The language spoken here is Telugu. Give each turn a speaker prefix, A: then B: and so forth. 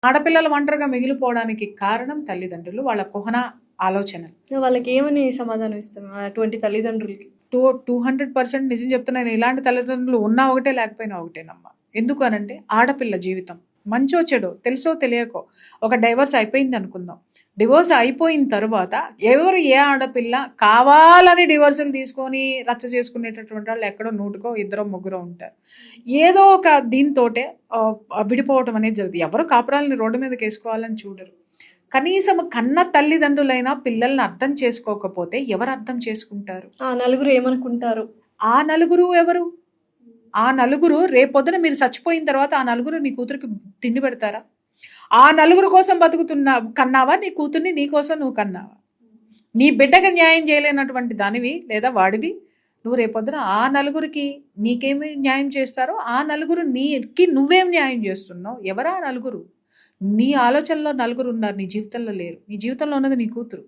A: ఆడపిల్లలు ఒంటరిగా మిగిలిపోవడానికి కారణం తల్లిదండ్రులు, వాళ్ళ కుహన ఆలోచనలు.
B: వాళ్ళకేమని సమాధానం ఇస్తాం అటువంటి తల్లిదండ్రులకి?
A: 200% నిజం చెప్తున్నాను. ఇలాంటి తల్లిదండ్రులు ఉన్నా ఒకటే, లేకపోయినా ఒకటేనమ్మా. ఎందుకు అనంటే ఆడపిల్ల జీవితం. మంచో చెడో, తెలుసో తెలియకో ఒక డైవర్స్ అయిపోయింది అనుకుందాం. డివోర్స్ అయిపోయిన తర్వాత ఎవరు ఏ ఆడపిల్ల కావాలని డివోర్సులు తీసుకొని రచ్చ చేసుకునేటటువంటి వాళ్ళు ఎక్కడో నూటికో ఇద్దరో ముగ్గురో ఉంటారు. ఏదో ఒక దీంతోటే విడిపోవటం అనేది జరుగుతుంది. ఎవరు కాపురాలని రోడ్డు మీదకి వేసుకోవాలని చూడరు. కనీసం కన్న తల్లిదండ్రులైనా పిల్లల్ని అర్థం చేసుకోకపోతే ఎవరు అర్థం చేసుకుంటారు?
B: ఆ నలుగురు ఏమనుకుంటారు?
A: ఆ నలుగురు ఎవరు? ఆ నలుగురు రేపొద్దున మీరు చచ్చిపోయిన తర్వాత ఆ నలుగురు నీ కూతురికి తిండి పెడతారా? ఆ నలుగురు కోసం బతుకుతున్నా కన్నావా నీ కూతుర్ని? నీ కోసం నువ్వు కన్నావా? నీ బిడ్డకి న్యాయం చేయలేనటువంటి దానివి లేదా వాడివి నువ్వు రేపొద్దున ఆ నలుగురికి నీకేమి న్యాయం చేస్తారో ఆ నలుగురు నీకి నువ్వేం న్యాయం చేస్తున్నావు? ఎవరా నలుగురు? నీ ఆలోచనలో నలుగురు ఉన్నారు, నీ జీవితంలో లేరు. నీ జీవితంలో ఉన్నది నీ కూతురు.